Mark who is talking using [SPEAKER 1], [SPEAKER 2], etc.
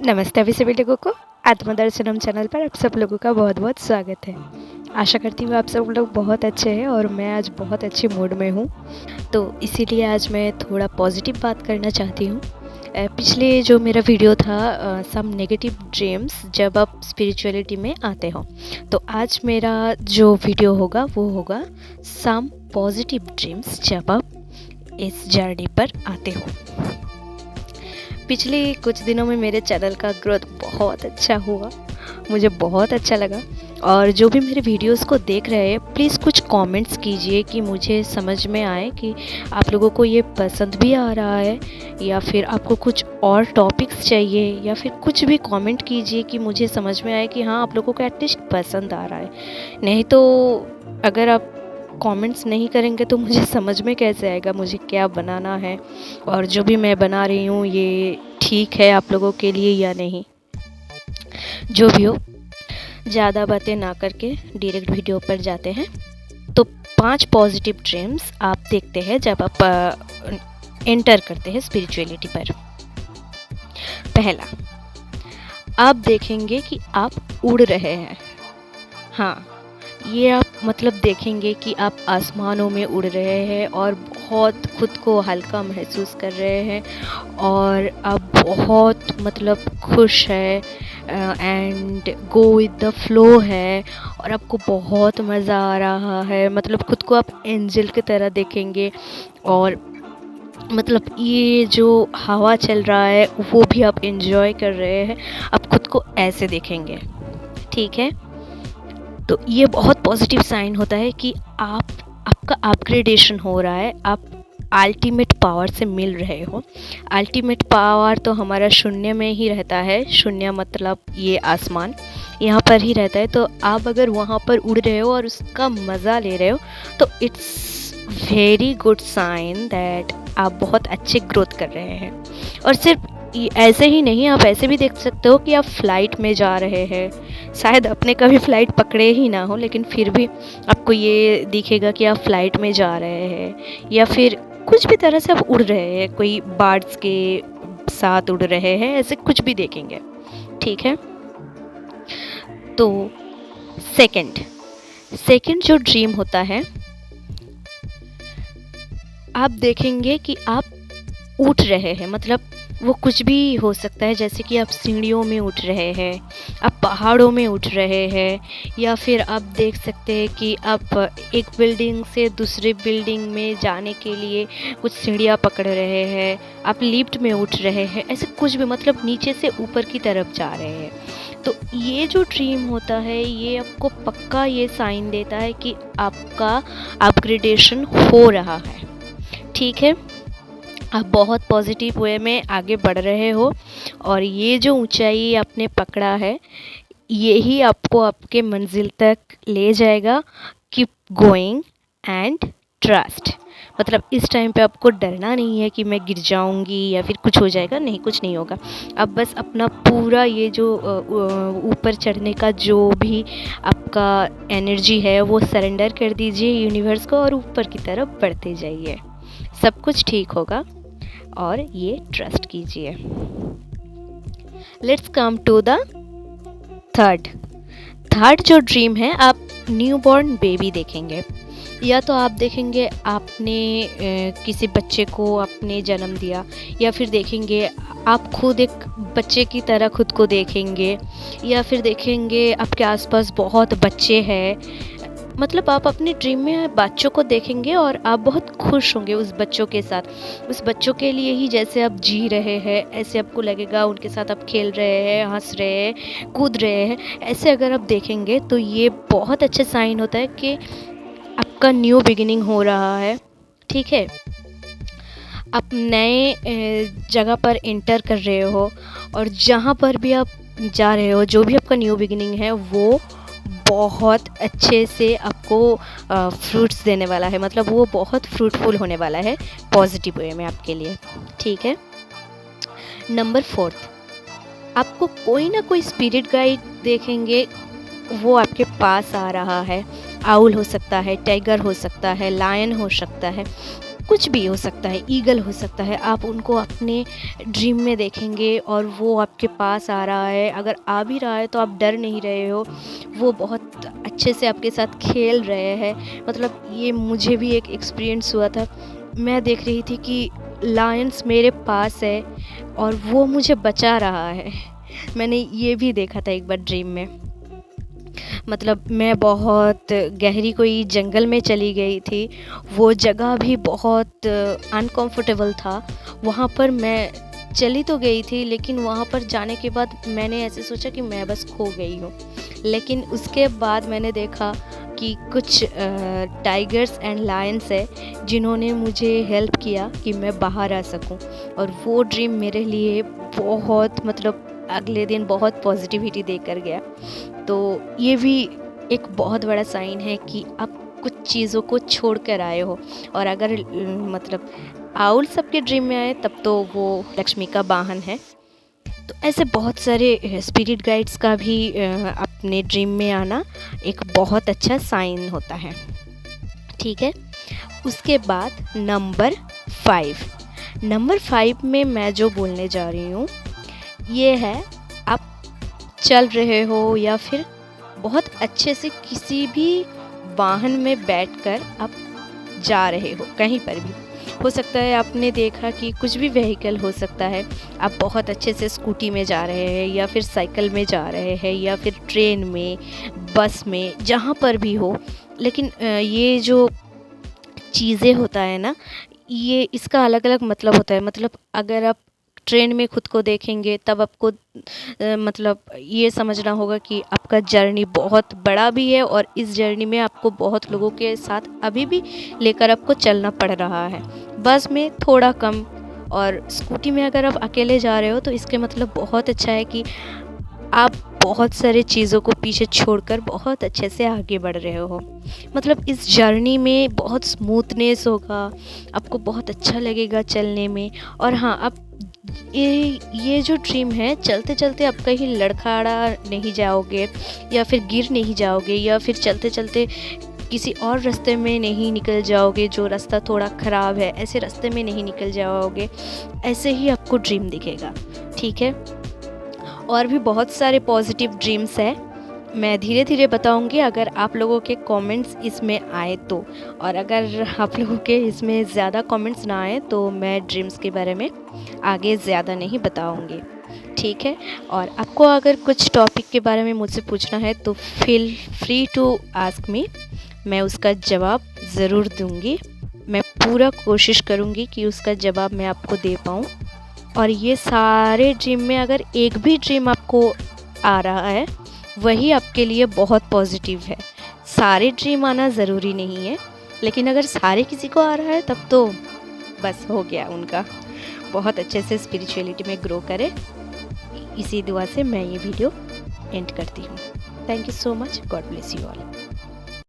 [SPEAKER 1] नमस्ते अभी सभी लोगों को आत्मदर्शनम चैनल पर आप सब लोगों का बहुत बहुत स्वागत है। आशा करती हूँ आप सब लोग बहुत अच्छे हैं और मैं आज बहुत अच्छे मूड में हूँ, तो इसीलिए आज मैं थोड़ा पॉजिटिव बात करना चाहती हूँ। पिछले जो मेरा वीडियो था सम नेगेटिव ड्रीम्स जब आप स्पिरिचुअलिटी में आते हो, तो आज मेरा जो वीडियो होगा वो होगा सम पॉजिटिव ड्रीम्स जब आप इस जर्नी पर आते हो। पिछले कुछ दिनों में मेरे चैनल का ग्रोथ बहुत अच्छा हुआ, मुझे बहुत अच्छा लगा। और जो भी मेरे वीडियोस को देख रहे हैं प्लीज़ कुछ कमेंट्स कीजिए कि मुझे समझ में आए कि आप लोगों को ये पसंद भी आ रहा है या फिर आपको कुछ और टॉपिक्स चाहिए, या फिर कुछ भी कमेंट कीजिए कि मुझे समझ में आए कि हाँ आप लोगों को एटलीस्ट पसंद आ रहा है। नहीं तो अगर आप कमेंट्स नहीं करेंगे तो मुझे समझ में कैसे आएगा मुझे क्या बनाना है और जो भी मैं बना रही हूँ ये ठीक है आप लोगों के लिए या नहीं। जो भी हो, ज़्यादा बातें ना करके डायरेक्ट वीडियो पर जाते हैं। तो 5 पॉजिटिव ड्रीम्स आप देखते हैं जब आप एंटर करते हैं स्पिरिचुअलिटी पर। पहला, आप देखेंगे कि आप उड़ रहे हैं। हाँ, ये आप मतलब देखेंगे कि आप आसमानों में उड़ रहे हैं और बहुत खुद को हल्का महसूस कर रहे हैं और आप बहुत मतलब खुश है and go with the flow है और आपको बहुत मज़ा आ रहा है। मतलब खुद को आप एंजल की तरह देखेंगे और मतलब ये जो हवा चल रहा है वो भी आप एंजॉय कर रहे हैं, आप खुद को ऐसे देखेंगे। ठीक है, तो ये बहुत पॉजिटिव साइन होता है कि आपका अपग्रेडेशन हो रहा है, आप अल्टीमेट पावर से मिल रहे हो। अल्टीमेट पावर तो हमारा शून्य में ही रहता है, शून्य मतलब ये आसमान यहाँ पर ही रहता है। तो आप अगर वहाँ पर उड़ रहे हो और उसका मज़ा ले रहे हो तो it's very good sign that आप बहुत अच्छे ग्रोथ कर रहे हैं। और सिर्फ ऐसे ही नहीं, आप ऐसे भी देख सकते हो कि आप फ्लाइट में जा रहे हैं। शायद आपने कभी फ़्लाइट पकड़े ही ना हो, लेकिन फिर भी आपको ये दिखेगा कि आप फ़्लाइट में जा रहे हैं या फिर कुछ भी तरह से आप उड़ रहे हैं, कोई बर्ड्स के साथ उड़ रहे हैं, ऐसे कुछ भी देखेंगे। ठीक है, तो सेकंड जो ड्रीम होता है, आप देखेंगे कि आप उठ रहे हैं। मतलब वो कुछ भी हो सकता है, जैसे कि आप सीढ़ियों में उठ रहे हैं, आप पहाड़ों में उठ रहे हैं, या फिर आप देख सकते हैं कि आप एक बिल्डिंग से दूसरी बिल्डिंग में जाने के लिए कुछ सीढ़ियाँ पकड़ रहे हैं, आप लिफ्ट में उठ रहे हैं, ऐसे कुछ भी मतलब नीचे से ऊपर की तरफ जा रहे हैं। तो ये जो ड्रीम होता है ये आपको पक्का ये साइन देता है कि आपका अपग्रेडेशन हो रहा है। ठीक है, आप बहुत पॉजिटिव वे में आगे बढ़ रहे हो और ये जो ऊंचाई आपने पकड़ा है यही आपको आपके मंजिल तक ले जाएगा। Keep going and trust. मतलब इस टाइम पे आपको डरना नहीं है कि मैं गिर जाऊंगी या फिर कुछ हो जाएगा, नहीं, कुछ नहीं होगा। अब बस अपना पूरा ये जो ऊपर चढ़ने का जो भी आपका एनर्जी है वो सरेंडर कर दीजिए यूनिवर्स को और ऊपर की तरफ बढ़ते जाइए, सब कुछ ठीक होगा और ये ट्रस्ट कीजिए। Let's come to the third जो ड्रीम है, आप न्यूबॉर्न बेबी देखेंगे, या तो आप देखेंगे आपने किसी बच्चे को आपने जन्म दिया, या फिर देखेंगे आप खुद एक बच्चे की तरह खुद को देखेंगे, या फिर देखेंगे आपके आसपास बहुत बच्चे हैं। मतलब आप अपने ड्रीम में बच्चों को देखेंगे और आप बहुत खुश होंगे उस बच्चों के साथ, उस बच्चों के लिए ही जैसे आप जी रहे हैं ऐसे आपको लगेगा, उनके साथ आप खेल रहे हैं, हंस रहे हैं, कूद रहे हैं। ऐसे अगर आप देखेंगे तो ये बहुत अच्छा साइन होता है कि आपका न्यू बिगिनिंग हो रहा है। ठीक है, आप नए जगह पर एंटर कर रहे हो और जहाँ पर भी आप जा रहे हो, जो भी आपका न्यू बिगिनिंग है वो बहुत अच्छे से आपको फ्रूट्स देने वाला है। मतलब वो बहुत फ्रूटफुल होने वाला है पॉजिटिव वे में आपके लिए। ठीक है, नंबर 4, आपको कोई ना कोई स्पिरिट गाइड देखेंगे, वो आपके पास आ रहा है। आउल हो सकता है, टाइगर हो सकता है, लायन हो सकता है, कुछ भी हो सकता है, ईगल हो सकता है, आप उनको अपने ड्रीम में देखेंगे और वो आपके पास आ रहा है। अगर आ भी रहा है तो आप डर नहीं रहे हो, वो बहुत अच्छे से आपके साथ खेल रहे हैं। मतलब ये मुझे भी एक एक्सपीरियंस हुआ था। मैं देख रही थी कि लायंस मेरे पास है और वो मुझे बचा रहा है। मैंने ये भी देखा था एक बार ड्रीम में। मतलब मैं बहुत गहरी कोई जंगल में चली गई थी, वो जगह भी बहुत अनकंफर्टेबल था। वहाँ पर मैं चली तो गई थी, लेकिन वहाँ पर जाने के बाद मैंने ऐसे सोचा कि मैं बस खो गई हूँ। लेकिन उसके बाद मैंने देखा कि कुछ टाइगर्स एंड लायंस है जिन्होंने मुझे हेल्प किया कि मैं बाहर आ सकूं। और वो ड्रीम मेरे लिए बहुत, मतलब अगले दिन बहुत पॉजिटिविटी देकर गया। तो ये भी एक बहुत बड़ा साइन है कि आप कुछ चीज़ों को छोड़ कर आए हो। और अगर मतलब आउल सबके ड्रीम में आए तब तो वो लक्ष्मी का वाहन है। तो ऐसे बहुत सारे स्पिरिट गाइड्स का भी अपने ड्रीम में आना एक बहुत अच्छा साइन होता है। ठीक है, उसके बाद नंबर 5 में मैं जो बोलने जा रही हूँ ये है, आप चल रहे हो या फिर बहुत अच्छे से किसी भी वाहन में बैठकर आप जा रहे हो, कहीं पर भी हो सकता है। आपने देखा कि कुछ भी व्हीकल हो सकता है, आप बहुत अच्छे से स्कूटी में जा रहे हैं या फिर साइकिल में जा रहे हैं या फिर ट्रेन में, बस में, जहाँ पर भी हो। लेकिन ये जो चीज़ें होता है ना, ये इसका अलग अलग मतलब होता है। मतलब अगर आप ट्रेन में खुद को देखेंगे तब आपको मतलब ये समझना होगा कि आपका जर्नी बहुत बड़ा भी है और इस जर्नी में आपको बहुत लोगों के साथ अभी भी लेकर आपको चलना पड़ रहा है। बस में थोड़ा कम, और स्कूटी में अगर आप अकेले जा रहे हो तो इसके मतलब बहुत अच्छा है कि आप बहुत सारे चीज़ों को पीछे छोड़कर बहुत अच्छे से आगे बढ़ रहे हो। मतलब इस जर्नी में बहुत स्मूथनेस होगा, आपको बहुत अच्छा लगेगा चलने में। और हाँ, आप ये जो ड्रीम है, चलते चलते आप कहीं लड़खड़ा नहीं जाओगे या फिर गिर नहीं जाओगे या फिर चलते चलते किसी और रास्ते में नहीं निकल जाओगे जो रास्ता थोड़ा ख़राब है, ऐसे रास्ते में नहीं निकल जाओगे। ऐसे ही आपको ड्रीम दिखेगा। ठीक है, और भी बहुत सारे पॉजिटिव ड्रीम्स हैं, मैं धीरे धीरे बताऊंगी अगर आप लोगों के कमेंट्स इसमें आए तो। और अगर आप लोगों के इसमें ज़्यादा कमेंट्स ना आए तो मैं ड्रीम्स के बारे में आगे ज़्यादा नहीं बताऊंगी। ठीक है, और आपको अगर कुछ टॉपिक के बारे में मुझसे पूछना है तो feel free to ask me, मैं उसका जवाब ज़रूर दूंगी। मैं पूरा कोशिश करूंगी कि उसका जवाब मैं आपको दे पाऊँ। और ये सारे ड्रीम में अगर एक भी ड्रीम आपको आ रहा है, वही आपके लिए बहुत पॉजिटिव है। सारे ड्रीम आना ज़रूरी नहीं है, लेकिन अगर सारे किसी को आ रहा है तब तो बस हो गया, उनका बहुत अच्छे से स्पिरिचुअलिटी में ग्रो करे। इसी दुआ से मैं ये वीडियो एंड करती हूँ। Thank you so much, God bless you all.